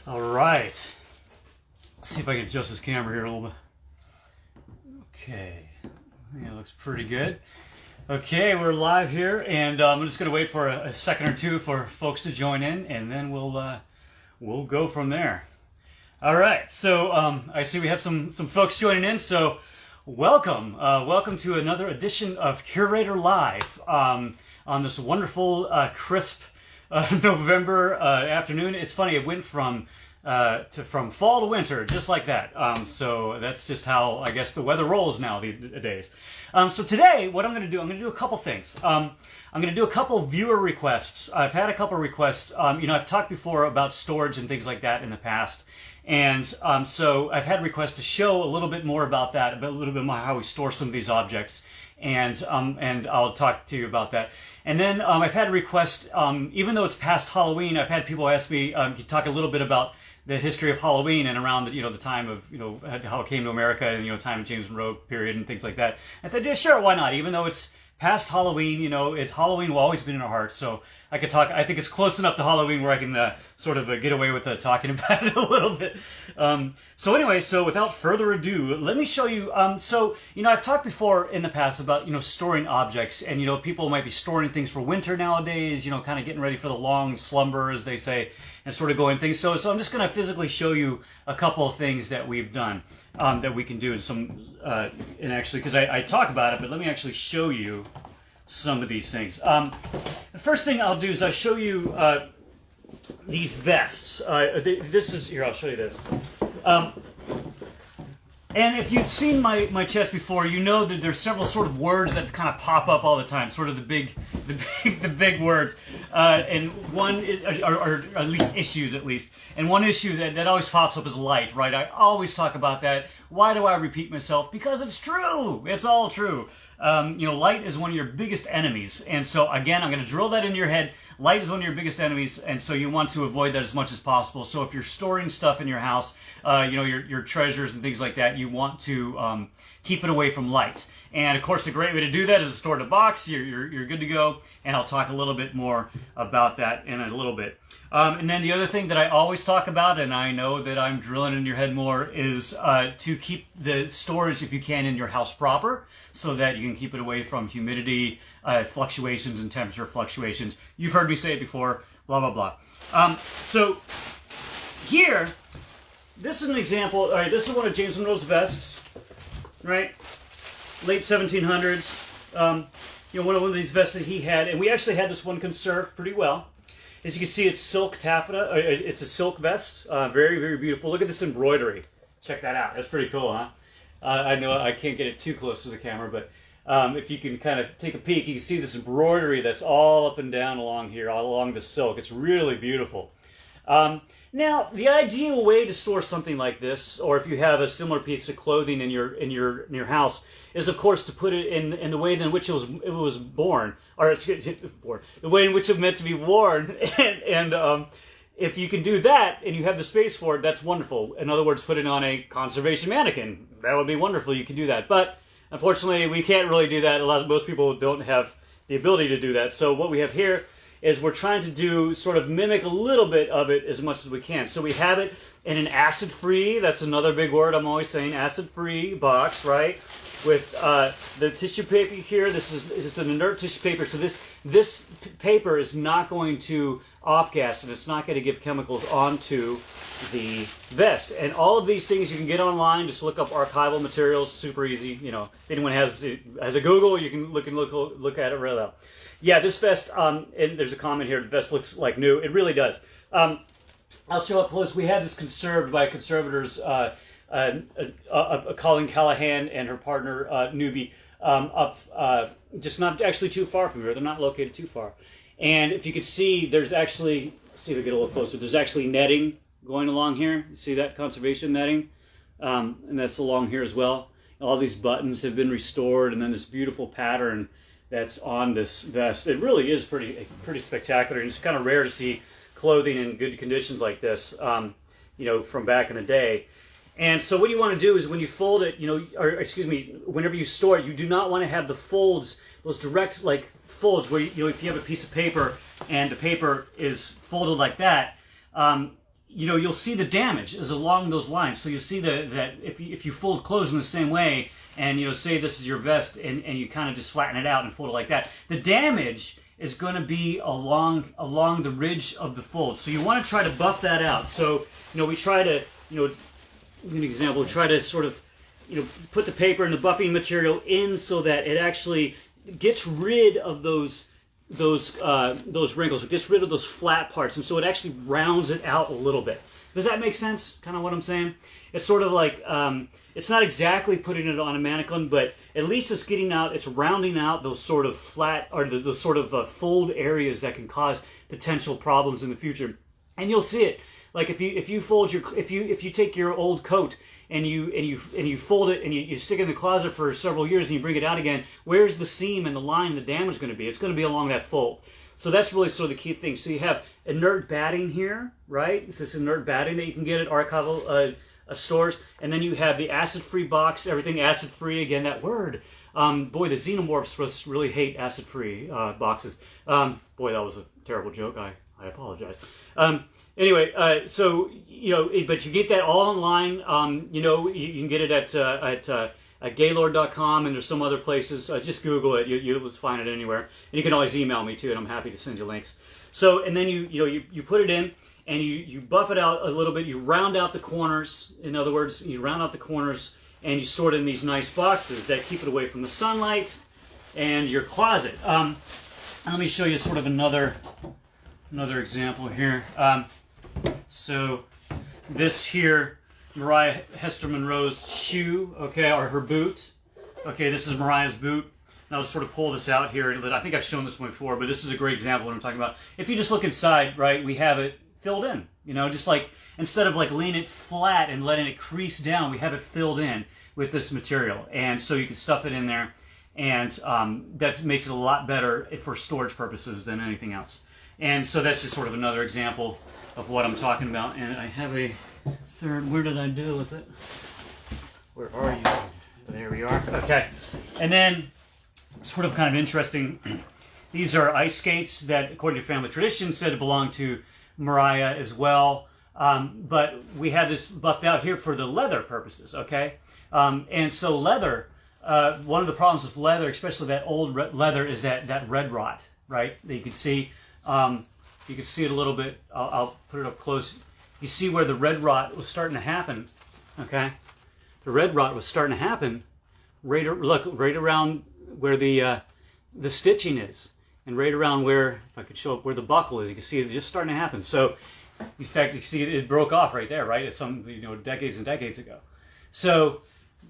All right. Let's see if I can adjust this camera here a little bit. Okay. Yeah, it looks pretty good. Okay, we're live here, and I'm just going to wait for a second or two for folks to join in, and then we'll go from there. All right. So I see we have some folks joining in. So welcome, welcome to another edition of Curator Live on this wonderful, crisp November afternoon. It's funny. It went from fall to winter, just like that. So that's just how I guess the weather rolls now these days. So today, what I'm going to do, I'm going to do a couple things. I'm going to do a couple viewer requests. I've had a couple requests. I've talked before about storage and things like that in the past. And so I've had requests to show a little bit more about that, a little bit more how we store some of these objects. And I'll talk to you about that. And then I've had a request, even though it's past Halloween, I've had people ask me to talk a little bit about the history of Halloween and around the time of how it came to America and time of James Monroe period and things like that. And I said, yeah, sure, why not? Even though it's past Halloween, it's Halloween will always been in our hearts. So I could talk. I think it's close enough to Halloween where I can sort of get away with talking about it a little bit. So anyway, so without further ado, let me show you. I've talked before in the past about storing objects, and people might be storing things for winter nowadays. Kind of getting ready for the long slumber, as they say, and sort of going things. So I'm just going to physically show you a couple of things that we've done that we can do, and actually because I talk about it, but let me actually show you some of these things. The first thing I'll do is I'll show you these vests. This is here. I'll show you this. And if you've seen my chest before, you know that there's several sort of words that kind of pop up all the time. Sort of the big words. And one or at least issues at least. And one issue that always pops up is light. Right? I always talk about that. Why do I repeat myself? Because it's true. It's all true. Light is one of your biggest enemies. And so, again, I'm going to drill that into your head. Light is one of your biggest enemies, and so you want to avoid that as much as possible. So if you're storing stuff in your house, your treasures and things like that, you want to keep it away from light. And, of course, the great way to do that is to store it in a box. You're good to go, and I'll talk a little bit more about that in a little bit. And then the other thing that I always talk about, and I know that I'm drilling in your head more, is to keep the storage, if you can, in your house proper, so that you can keep it away from humidity, fluctuations, and temperature fluctuations. You've heard me say it before, blah, blah, blah. So here, this is an example. All right, this is one of James Monroe's vests, right? Late 1700s. One of these vests that he had, and we actually had this one conserved pretty well. As you can see, it's silk taffeta. It's a silk vest. Very, very beautiful. Look at this embroidery. Check that out. That's pretty cool, huh? I know I can't get it too close to the camera, but if you can kind of take a peek, you can see this embroidery that's all up and down along here, all along the silk. It's really beautiful. Now, the ideal way to store something like this, or if you have a similar piece of clothing in your house, is of course to put it in the way in which it was born, or the way in which it meant to be worn. and if you can do that and you have the space for it, that's wonderful. In other words, put it on a conservation mannequin. That would be wonderful. You can do that, but unfortunately, we can't really do that. Most people don't have the ability to do that. So what we have here is we're trying to do sort of mimic a little bit of it as much as we can. So we have it in an acid-free, that's another big word I'm always saying, acid-free box, right? With the tissue paper here, this is an inert tissue paper, so this paper is not going to off-gas, and it's not going to give chemicals onto the vest. And all of these things you can get online. Just look up archival materials, super easy. If anyone has a Google, you can look at it really well. Yeah, this vest, and there's a comment here, the vest looks like new. It really does. I'll show up close. We had this conserved by conservators, Colleen Callahan and her partner, Newbie, up just not actually too far from here. They're not located too far. And if you can see, there's actually, see if we get a little closer, there's actually netting going along here. You see that conservation netting? And that's along here as well. All these buttons have been restored, and then this beautiful pattern that's on this vest. It really is pretty spectacular, and it's kind of rare to see clothing in good conditions like this, from back in the day. And so what you want to do is when you fold it, whenever you store it, you do not want to have the folds, those direct folds where if you have a piece of paper and the paper is folded like that, you'll see the damage is along those lines. So you'll see that if you fold clothes in the same way, and say this is your vest, and you kind of just flatten it out and fold it like that, the damage is going to be along the ridge of the fold. So you want to try to buff that out. So we try to give an example. Try to sort of put the paper and the buffing material in so that it actually gets rid of those wrinkles. It gets rid of those flat parts, and so it actually rounds it out a little bit. Does that make sense? Kind of what I'm saying? It's sort of like it's not exactly putting it on a mannequin, but at least it's getting out. It's rounding out those sort of flat or those sort of fold areas that can cause potential problems in the future. And you'll see it. Like if you fold if you take your old coat and you fold it and you stick it in the closet for several years and you bring it out again, where's the seam and the line and the damage going to be? It's going to be along that fold. So that's really sort of the key thing. So you have inert batting here, right? It's this inert batting that you can get at archival stores, and then you have the acid-free box. Everything acid-free. Again, that word. Boy, the xenomorphs really hate acid-free boxes. Boy, that was a terrible joke. I apologize. Anyway, so but you get that all online. You can get it at Gaylord.com, and there's some other places. Just Google it. You'll find it anywhere. And you can always email me too, and I'm happy to send you links. So, and then you put it in, and you buff it out a little bit. You round out the corners. In other words, you round out the corners, and you store it in these nice boxes that keep it away from the sunlight and your closet. And let me show you sort of another example here. So this here, Mariah Hester Monroe's shoe, okay, or her boot. Okay, this is Mariah's boot. And I'll just sort of pull this out here. I think I've shown this one before, but this is a great example of what I'm talking about. If you just look inside, right, we have it filled in. Just like, instead of like laying it flat and letting it crease down, we have it filled in with this material. And so you can stuff it in there, and that makes it a lot better for storage purposes than anything else. And so that's just sort of another example of what I'm talking about. And I have a third. Where did I do with it? Where are you? There we are. Okay. And then, sort of kind of interesting, these are ice skates that, according to family tradition, said to belong to Mariah as well. But we have this buffed out here for the leather purposes, okay? And so leather, one of the problems with leather, especially that old leather, is that red rot, right? That you can see. You can see it a little bit. I'll put it up close. You see where the red rot was starting to happen, okay? The red rot was starting to happen right around where the stitching is, and right around where, if I could show up where the buckle is, you can see it's just starting to happen. So, in fact, you see it broke off right there, right? It's some decades and decades ago. So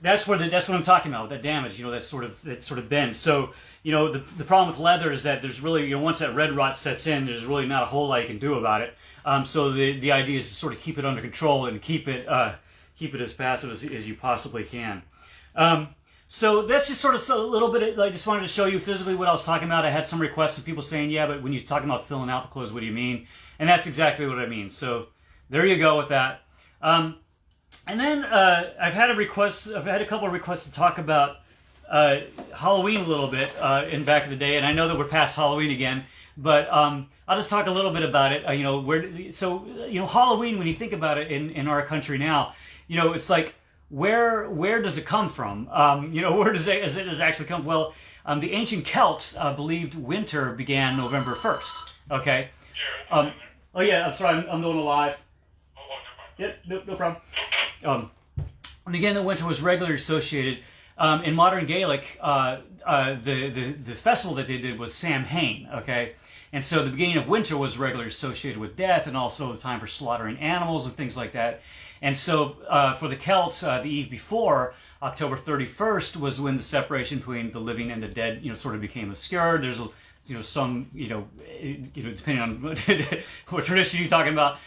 that's what I'm talking about, that damage, that sort of bend. So, the problem with leather is that there's really, once that red rot sets in, there's really not a whole lot you can do about it. So the idea is to sort of keep it under control and keep it as passive as you possibly can. So that's just sort of a little bit. I just wanted to show you physically what I was talking about. I had some requests of people saying, "Yeah, but when you're talking about filling out the clothes, what do you mean?" And that's exactly what I mean. So there you go with that. And then I've had a couple of requests to talk about Halloween a little bit in back of the day, and I know that we're past Halloween again, but I'll just talk a little bit about it. Halloween, when you think about it in our country now, it's like, where does it come from? Where does it actually come from? Well, the ancient Celts believed winter began November 1st. Okay. Oh yeah, I'm sorry, I'm doing it live. Yep, no problem. And again, the winter was regularly associated. In modern Gaelic, the festival that they did was Samhain, okay? And so the beginning of winter was regularly associated with death, and also the time for slaughtering animals and things like that. And so for the Celts, the eve before, October 31st, was when the separation between the living and the dead, sort of became obscured. There's some, depending on what tradition you're talking about.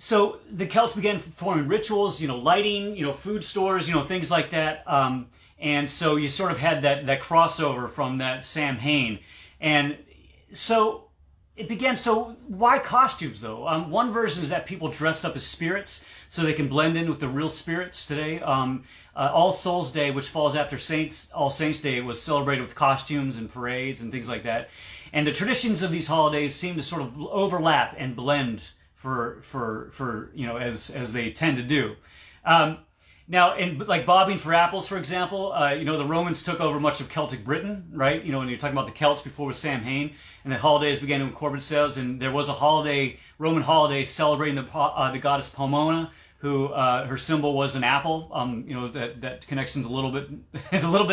So the Celts began performing rituals, lighting, food stores, things like that. And so you sort of had that crossover from that Samhain. And so it began. So why costumes, though? One version is that people dressed up as spirits so they can blend in with the real spirits today. All Souls Day, which falls after All Saints Day, was celebrated with costumes and parades and things like that. And the traditions of these holidays seem to sort of overlap and blend for as they tend to do. Now, and like bobbing for apples, for example, the Romans took over much of Celtic Britain, right? When you're talking about the Celts before with Sam Hain, and the holidays began to incorporate themselves, and there was a Roman holiday celebrating the goddess Pomona, who her symbol was an apple. That connection's a little bit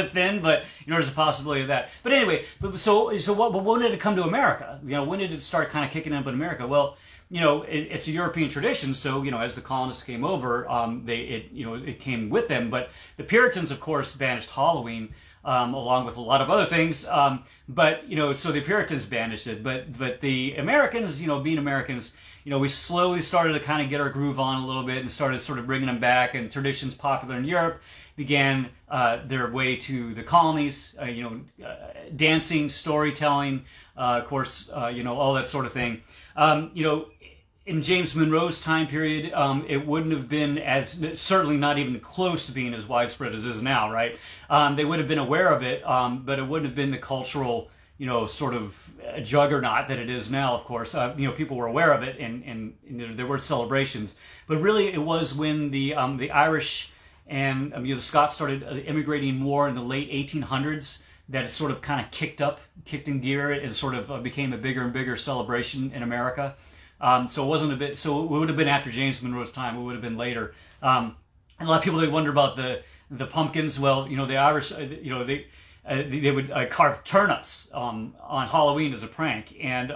thin, but there's a possibility of that. But anyway, so when did it come to America? When did it start kind of kicking up in America? Well, it's a European tradition, so as the colonists came over, it came with them. But the Puritans, of course, banished Halloween, along with a lot of other things. So the Puritans banished it, but the Americans, being Americans, we slowly started to kind of get our groove on a little bit and started sort of bringing them back. And traditions popular in Europe began their way to the colonies. Dancing, storytelling, of course, all that sort of thing. In James Monroe's time period, it wouldn't have been certainly not even close to being as widespread as it is now, right? They would have been aware of it, but it wouldn't have been the cultural, sort of juggernaut that it is now, of course. People were aware of it, and there were celebrations. But really, it was when the Irish and the Scots started immigrating more in the late 1800s that it sort of kind of kicked in gear, and sort of became a bigger and bigger celebration in America. So it wasn't a bit. So it would have been after James Monroe's time. It would have been later. And a lot of people, they wonder about the pumpkins. Well, the Irish, they would carve turnips on Halloween as a prank, and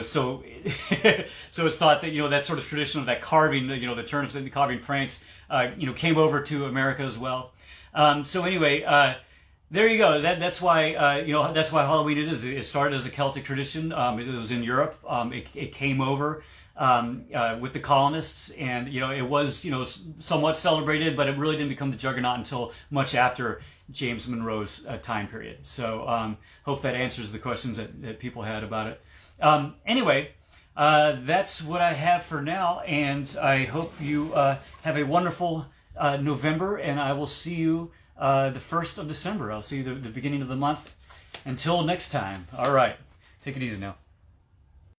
so so it's thought that that sort of tradition of that carving, the turnips and the carving pranks, came over to America as well. So anyway. There you go. That's why that's why Halloween it started as a Celtic tradition. It was in Europe. It came over with the colonists, and it was somewhat celebrated, but it really didn't become the juggernaut until much after James Monroe's time period. So hope that answers the questions that people had about it. Anyway, that's what I have for now, and I hope you have a wonderful November, and I will see you the 1st of December. I'll see you the beginning of the month. Until next time. All right. Take it easy now.